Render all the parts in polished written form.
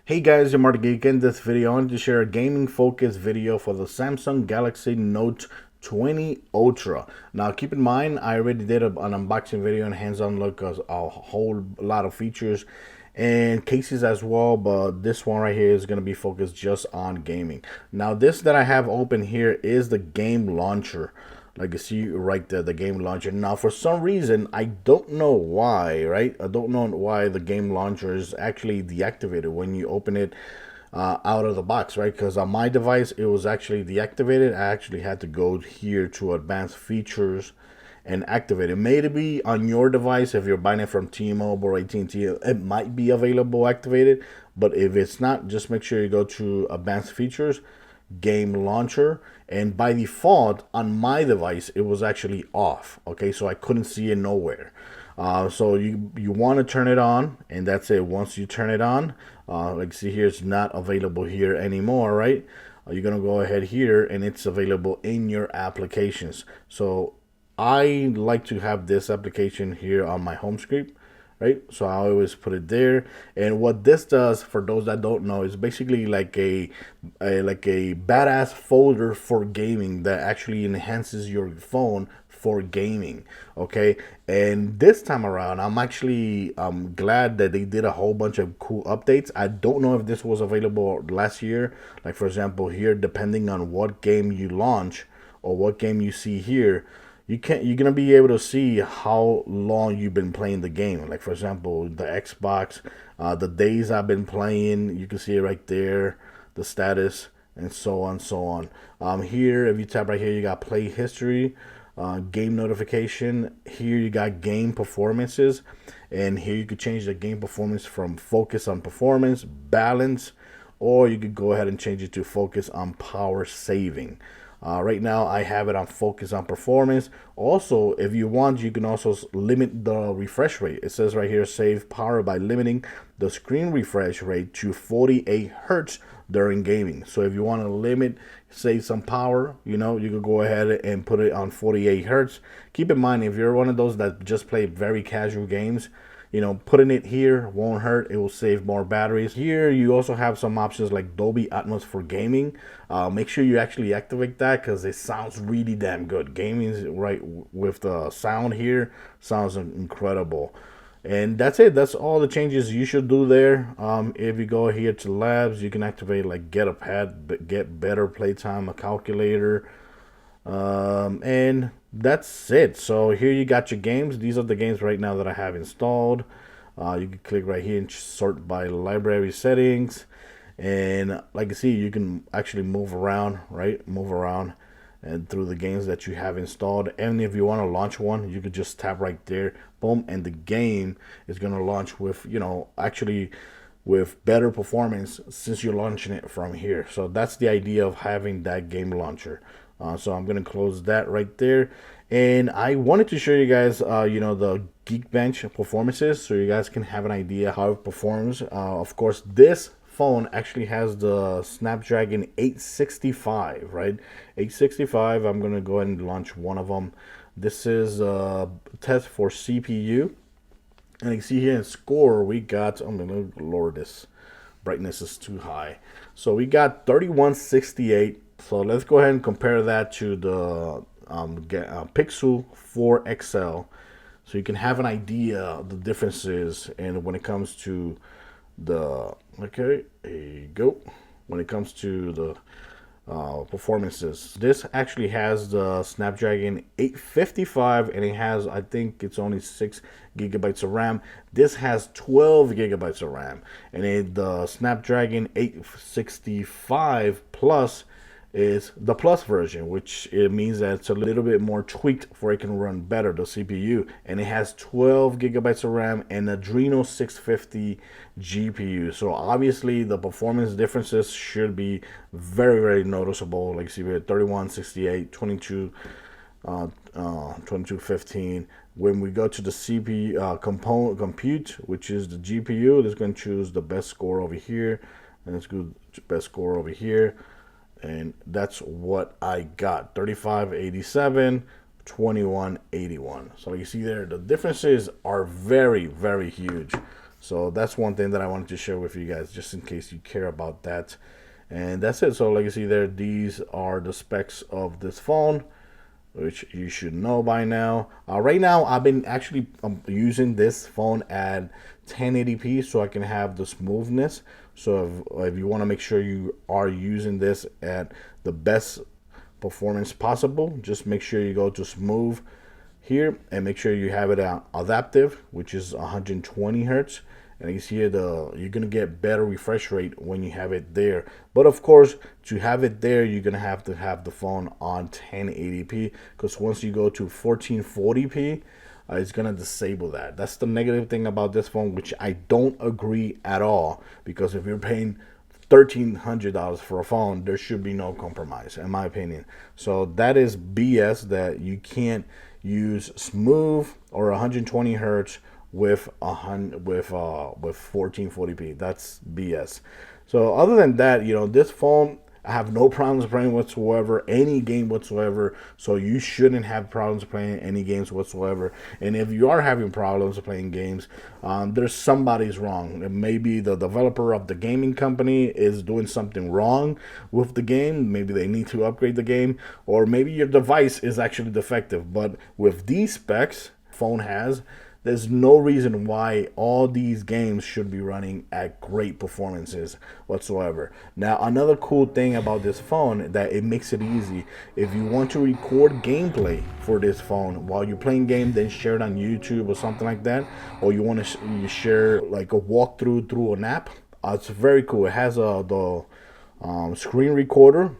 Hey guys, I'm Marty Geek. In this video, I wanted to share a gaming focused video for the Samsung Galaxy Note 20 Ultra. Now keep in mind, I already did an unboxing video and hands-on look at a whole lot of features and cases as well, but this one right here is going to be focused just on gaming. Now this that I have open here is the game launcher. Like you see right there, the game launcher. Now for some reason, I don't know why, right? I don't know why the game launcher is actually deactivated when you open it out of the box, right? Because on my device, it was actually deactivated. I actually had to go here to advanced features and activate it. Maybe on your device, if you're buying it from T-Mobile or AT&T, it might be available activated. But if it's not, just make sure you go to advanced features, game launcher, and by default on my device it was actually off. Okay, so I couldn't see it nowhere. So you want to turn it on, and that's it. Once you turn it on, like see here, it's not available here anymore, right? You're gonna go ahead here and it's available in your applications. So I like to have this application here on my home screen, right? So I always put it there. And what this does, for those that don't know, is basically like a badass folder for gaming that actually enhances your phone for gaming. Okay, and this time around, I'm actually glad that they did a whole bunch of cool updates. I don't know if this was available last year. Like for example, here, depending on what game you launch or what game you see here, you're gonna be able to see how long you've been playing the game. Like for example, the Xbox, the days I've been playing, you can see it right there, the status, and so on, so on. Here, if you tap right here, you got play history, game notification. Here you got game performances, and here you could change the game performance from focus on performance, balance, or you could go ahead and change it to focus on power saving. Right now I have it on focus on performance. Also, if you want, you can also limit the refresh rate. It says right here, save power by limiting the screen refresh rate to 48 hertz during gaming. So if you want to limit, save some power, you could go ahead and put it on 48 hertz. Keep in mind, if you're one of those that just play very casual games, putting it here won't hurt. It will save more batteries. Here you also have some options like Dolby Atmos for gaming. Make sure you actually activate that because it sounds really damn good. Gaming is right with the sound here sounds incredible. And that's it. That's all the changes you should do there. If you go here to labs, you can activate like get a pad, get better playtime, a calculator, and that's it. So here you got your games. These are the games right now that I have installed. You can click right here and sort by library settings, and like you see, you can actually move around, right? Move around and through the games that you have installed. And if you want to launch one, you could just tap right there, boom, and the game is going to launch with, actually with better performance since you're launching it from here. So that's the idea of having that game launcher. So I'm going to close that right there. And I wanted to show you guys, the Geekbench performances so you guys can have an idea how it performs. Of course, this phone actually has the Snapdragon 865, right? 865. I'm going to go ahead and launch one of them. This is a test for CPU. And you can see here in score, we got, I'm going to lower this. Brightness is too high. So we got 3168. So let's go ahead and compare that to the Pixel 4 XL. So you can have an idea of the differences. And when it comes to the, okay, there you go. When it comes to the performances, this actually has the Snapdragon 855 and it has, I think it's only 6 gigabytes of RAM. This has 12 gigabytes of RAM, and the Snapdragon 865 Plus is the plus version, which it means that it's a little bit more tweaked for it can run better, the CPU, and it has 12 gigabytes of RAM and Adreno 650 GPU. So obviously the performance differences should be very, very noticeable. Like see, we had 3168, 2215. When we go to the CPU component compute, which is the GPU, let's go and choose the best score over here, and let's go to best score over here. And that's what I got, 3587, 2181. So you see there, the differences are very, very huge. So that's one thing that I wanted to share with you guys, just in case you care about that. And that's it. So like you see there, these are the specs of this phone, which you should know by now. Right now, I've been actually using this phone at 1080p so I can have the smoothness. So if you want to make sure you are using this at the best performance possible, just make sure you go to smooth here and make sure you have it adaptive, which is 120 hertz. And you see you're gonna get better refresh rate when you have it there. But of course, to have it there, you're gonna have to have the phone on 1080p, because once you go to 1440p, it's gonna disable that. That's the negative thing about this phone, which I don't agree at all, because if you're paying $1,300 for a phone, there should be no compromise, in my opinion. So that is BS, that you can't use smooth or 120 hertz with 1440p. That's BS. So other than that, this phone, I have no problems playing whatsoever, any game whatsoever. So you shouldn't have problems playing any games whatsoever. And if you are having problems playing games, there's somebody's wrong. Maybe the developer of the gaming company is doing something wrong with the game. Maybe they need to upgrade the game, or maybe your device is actually defective. But with these specs phone has, there's no reason why all these games should be running at great performances whatsoever. Now, another cool thing about this phone, that it makes it easy. If you want to record gameplay for this phone while you're playing game, then share it on YouTube or something like that, or you want to share like a walkthrough through an app, it's very cool. It has the screen recorder.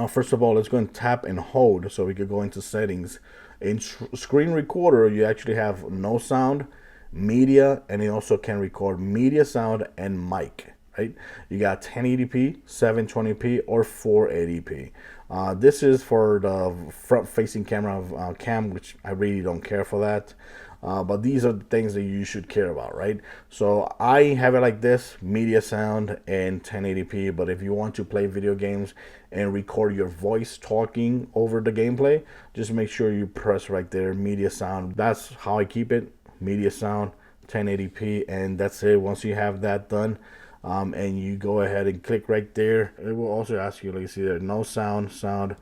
First of all, let's go and tap and hold so we could go into settings. In screen recorder, you actually have no sound, media, and it also can record media, sound, and mic. Right? You got 1080p, 720p, or 480p. This is for the front-facing camera cam, which I really don't care for that. But these are the things that you should care about, right? So I have it like this: media, sound, and 1080p. But if you want to play video games and record your voice talking over the gameplay, just make sure you press right there, media, sound. That's how I keep it: media, sound, 1080p, and that's it. Once you have that done, and you go ahead and click right there, it will also ask you, like you see there, no sound, sound,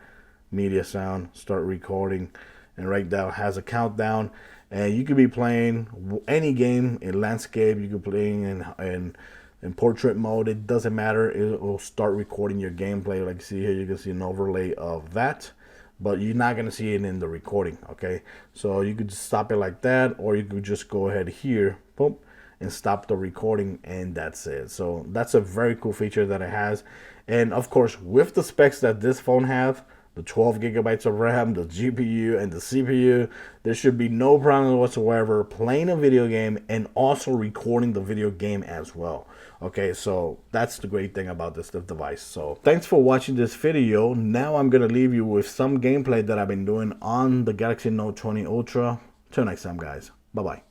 media, sound, start recording, and right now has a countdown. And you could be playing any game in landscape, you could be playing in portrait mode, it doesn't matter. It will start recording your gameplay. Like you see here, you can see an overlay of that, but you're not gonna see it in the recording. Okay, so you could just stop it like that, or you could just go ahead here, boom, and stop the recording, and that's it. So that's a very cool feature that it has. And of course, with the specs that this phone have, the 12 gigabytes of RAM, the GPU, and the CPU, there should be no problem whatsoever playing a video game and also recording the video game as well. Okay, so that's the great thing about this device. So thanks for watching this video. Now I'm gonna leave you with some gameplay that I've been doing on the Galaxy Note 20 Ultra. Till next time, guys. Bye bye.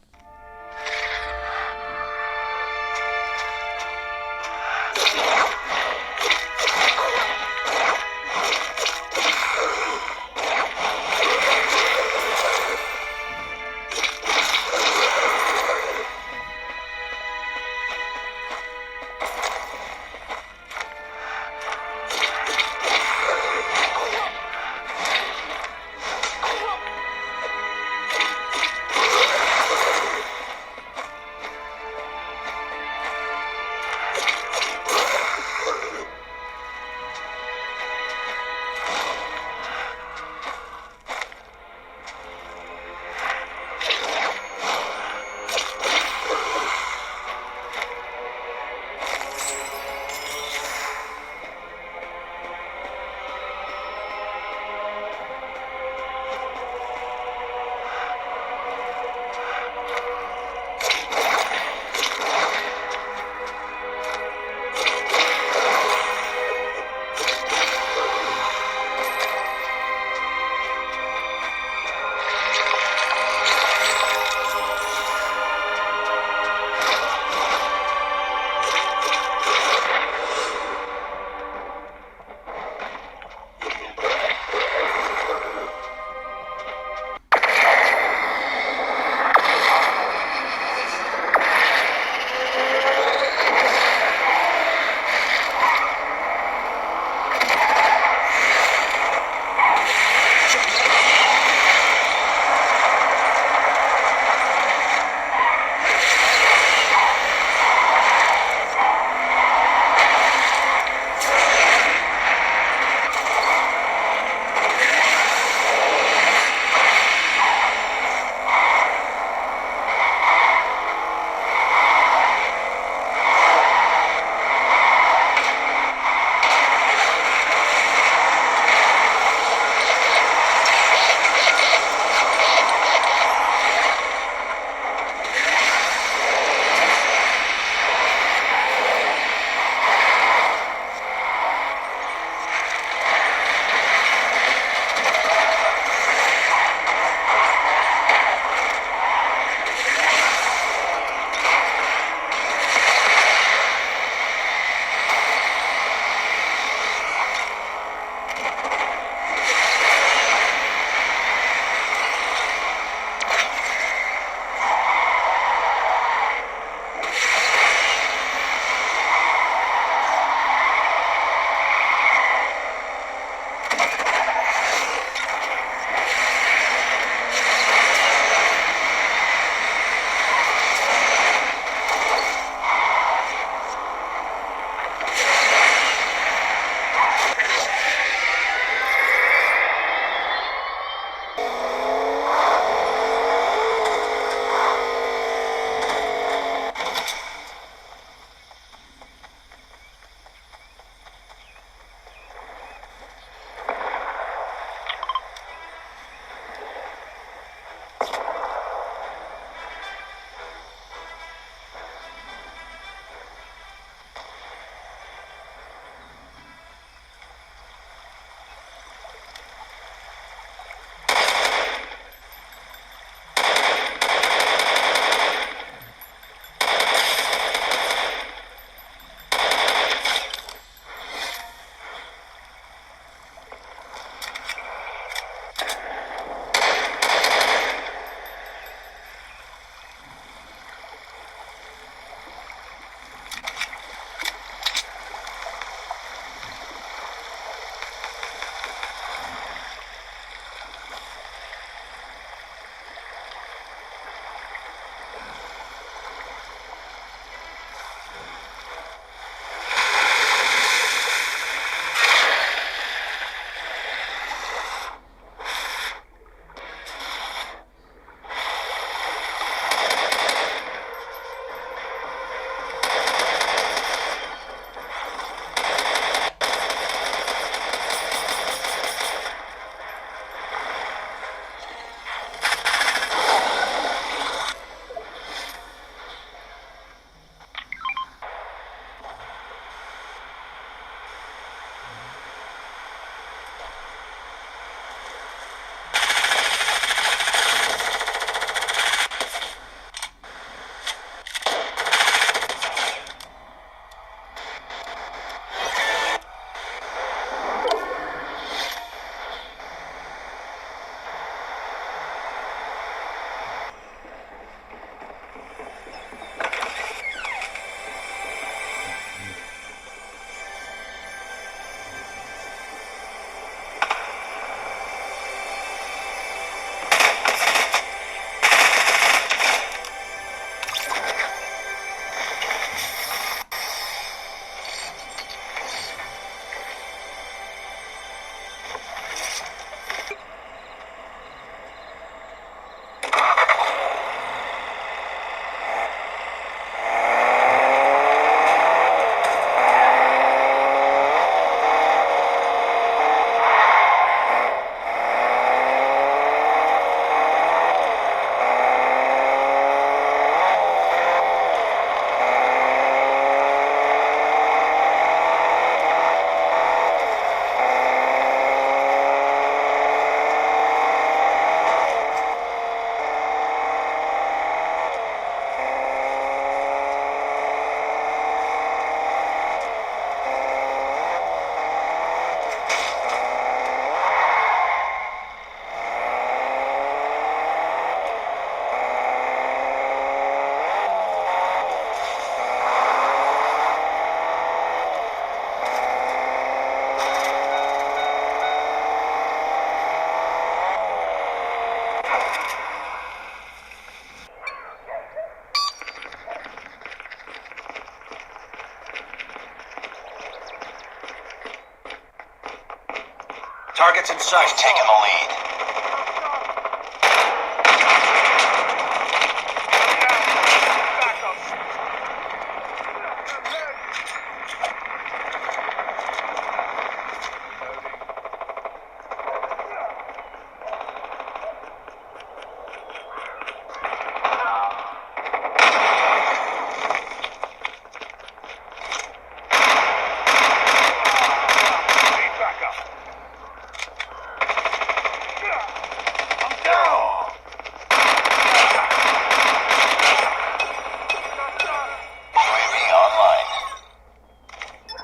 Targets in sight. We've taken the lead.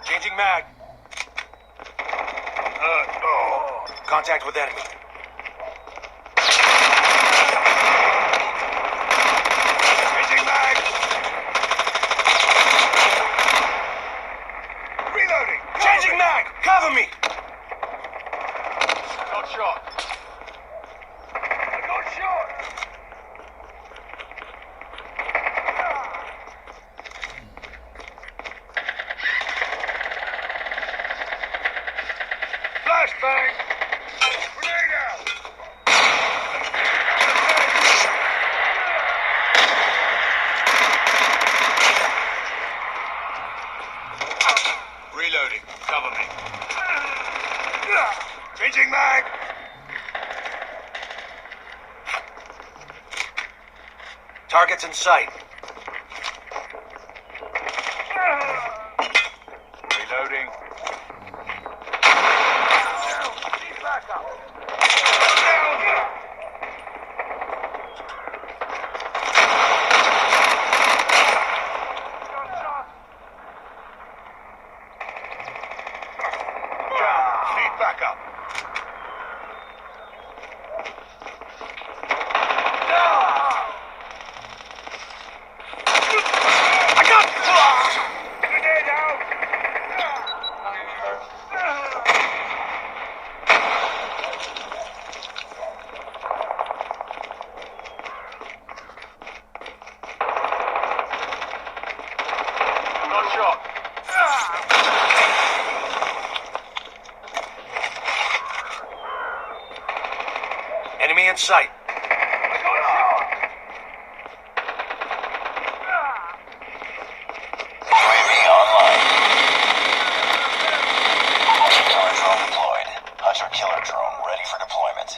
Changing mag. Contact with enemy. Changing mag. Reloading. Changing mag. Cover me. Got shot. I got shot. Flashbang! Grenade out! Reloading. Cover me. Changing mag! Targets in sight. Reloading. Need backup. I got grenade out. Got shot. Enemy in sight. I got shot. UAV online. Hunter killer drone deployed. Hunter killer drone ready for deployment.